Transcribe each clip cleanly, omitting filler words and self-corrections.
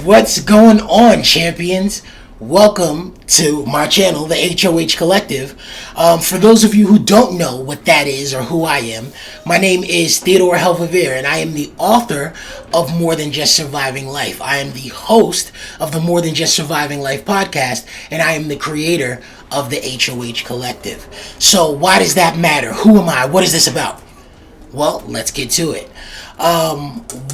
What's going on, champions? Welcome to my channel, the HoH Collective. For those of you who don't know what that is or who I am, my name is Theodore Helvi'virr, and I am the author of More Than Just Surviving Life. I am the host of the More Than Just Surviving Life podcast, and I am the creator of the HoH Collective. So why does that matter? Who am I? What is this about? Well, let's get to it.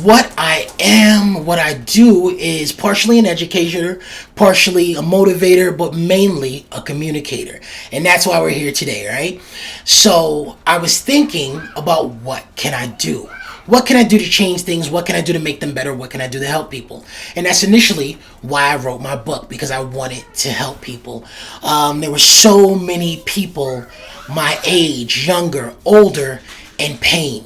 What I am, what I do is partially an educator, partially a motivator, but mainly a communicator. And that's why we're here today, right? So I was thinking about what can I do? What can I do to change things? What can I do to make them better? What can I do to help people? And that's initially why I wrote my book, because I wanted to help people. There were so many people my age, younger, older, in pain.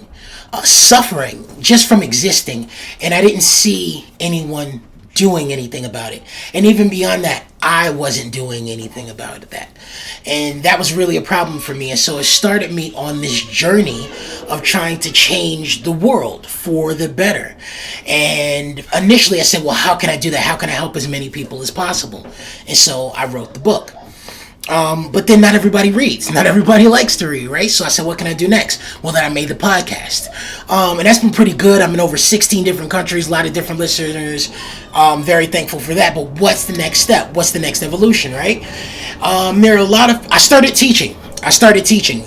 Suffering just from existing, and I didn't see anyone doing anything about it. And even beyond that, I wasn't doing anything about that, and that was really a problem for me. And so it started me on this journey of trying to change the world for the better. And initially I said, well, how can I do that? How can I help as many people as possible? And so I wrote the book. But then not everybody reads. Not everybody likes to read, right? So I said, what can I do next? Well, then I made the podcast. And that's been pretty good. I'm in over 16 different countries, a lot of different listeners. Very thankful for that. But what's the next step? What's the next evolution, right? There are a lot of... I started teaching.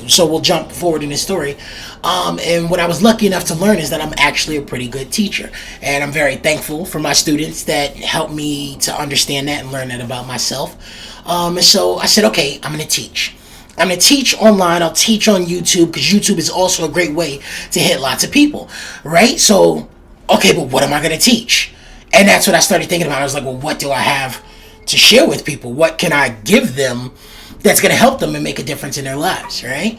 So we'll jump forward in this story. And what I was lucky enough to learn is that I'm actually a pretty good teacher. And I'm very thankful for my students that helped me to understand that and learn that about myself. And so I said, okay, I'm going to teach. I'm going to teach online. I'll teach on YouTube, because YouTube is also a great way to hit lots of people, right? So, okay, but what am I going to teach? And that's what I started thinking about. I was like, well, what do I have to share with people? What can I give them that's going to help them and make a difference in their lives, right?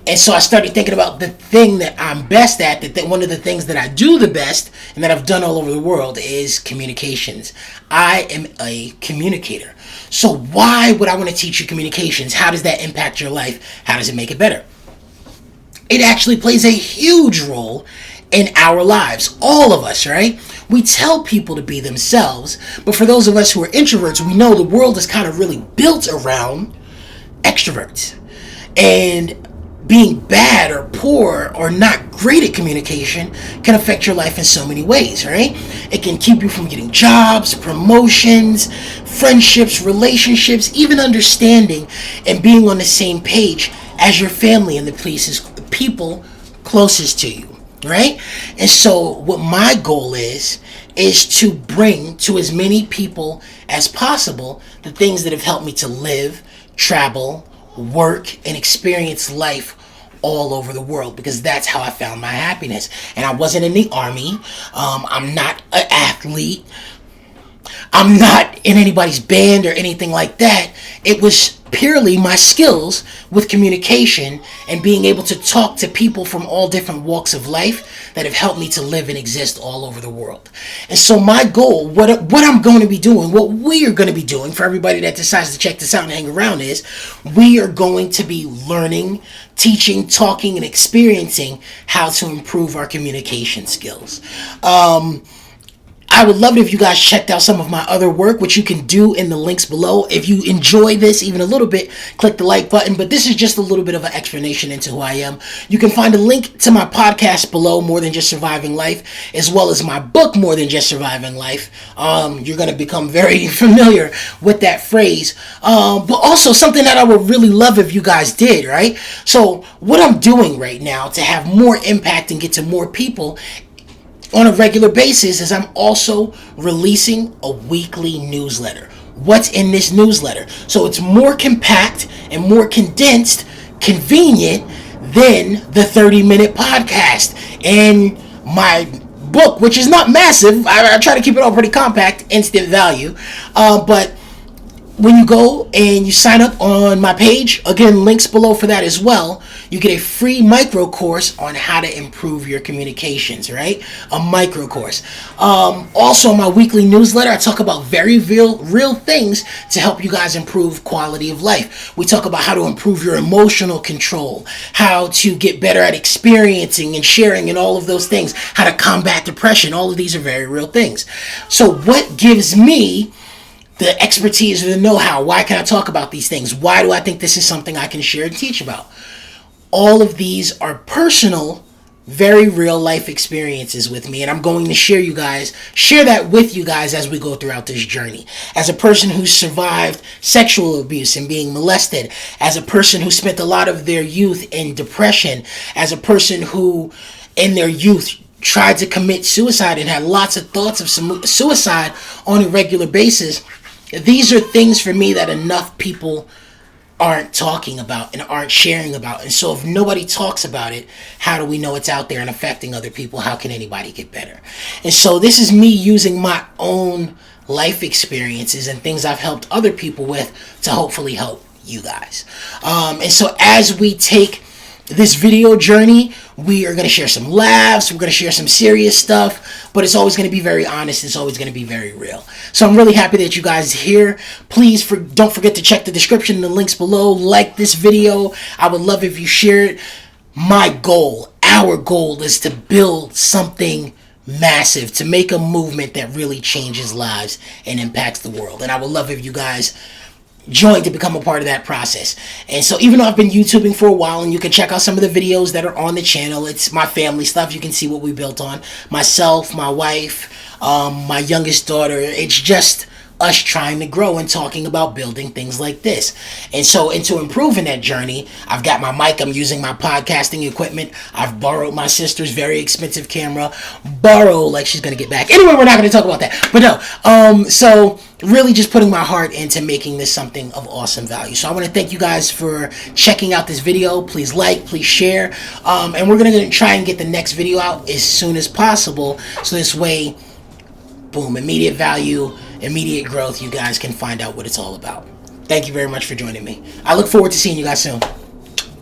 And so I started thinking about the thing that I'm best at, that one of the things that I do the best and that I've done all over the world is communications. I am a communicator. So why would I want to teach you communications? How does that impact your life? How does it make it better? It actually plays a huge role in our lives, all of us, right? We tell people to be themselves, but for those of us who are introverts, we know the world is kind of really built around extroverts. And being bad or poor or not great at communication can affect your life in so many ways, right? It can keep you from getting jobs, promotions, friendships, relationships, even understanding and being on the same page as your family and the people closest to you, right? And so what my goal is to bring to as many people as possible the things that have helped me to live, travel, work, and experience life all over the world, because that's how I found my happiness. And I wasn't in the army. I'm not an athlete. I'm not in anybody's band or anything like that. It was purely my skills with communication and being able to talk to people from all different walks of life that have helped me to live and exist all over the world. And so my goal, what I'm going to be doing, what we are going to be doing for everybody that decides to check this out and hang around, is we are going to be learning, teaching, talking, and experiencing how to improve our communication skills. I would love it if you guys checked out some of my other work, which you can do in the links below. If you enjoy this even a little bit, click the like button. But this is just a little bit of an explanation into who I am. You can find a link to my podcast below, More Than Just Surviving Life, as well as my book, More Than Just Surviving Life. You're going to become very familiar with that phrase. But also something that I would really love if you guys did, right? So what I'm doing right now to have more impact and get to more people on a regular basis is I'm also releasing a weekly newsletter. What's in this newsletter? So it's more compact and more condensed, convenient than the 30-minute podcast. And my book, which is not massive, I try to keep it all pretty compact, instant value, but when you go and you sign up on my page, again, links below for that as well, you get a free micro course on how to improve your communications, right? A micro course. Also, my weekly newsletter, I talk about very real things to help you guys improve quality of life. We talk about how to improve your emotional control, how to get better at experiencing and sharing and all of those things, how to combat depression. All of these are very real things. So what gives me the expertise or the know-how? Why can I talk about these things? Why do I think this is something I can share and teach about? All of these are personal, very real life experiences with me, and I'm going to share that with you guys as we go throughout this journey. As a person who survived sexual abuse and being molested, as a person who spent a lot of their youth in depression, as a person who in their youth tried to commit suicide and had lots of thoughts of suicide on a regular basis, these are things for me that enough people aren't talking about and aren't sharing about. And so if nobody talks about it, how do we know it's out there and affecting other people? How can anybody get better? And so this is me using my own life experiences and things I've helped other people with to hopefully help you guys. And so as we take this video journey, we are going to share some laughs, we're going to share some serious stuff, but it's always going to be very honest, it's always going to be very real. So I'm really happy that you guys are here. Please don't forget to check the description and the links below. Like this video. I would love if you share it. Our goal is to build something massive, to make a movement that really changes lives and impacts the world. And I would love if you guys join to become a part of that process. And so even though I've been YouTubing for a while, and you can check out some of the videos that are on the channel, it's my family stuff. You can see what we built on. Myself, my wife, my youngest daughter. It's just us trying to grow and talking about building things like this. And so into improving that journey, I've got my mic, I'm using my podcasting equipment, I've borrowed my sister's very expensive camera, like she's gonna get back. Anyway, we're not gonna talk about that, but no, so really just putting my heart into making this something of awesome value. So I want to thank you guys for checking out this video. Please like, please share, and we're gonna try and get the next video out as soon as possible, so this way, boom, immediate value, immediate growth, you guys can find out what it's all about. Thank you very much for joining me. I look forward to seeing you guys soon.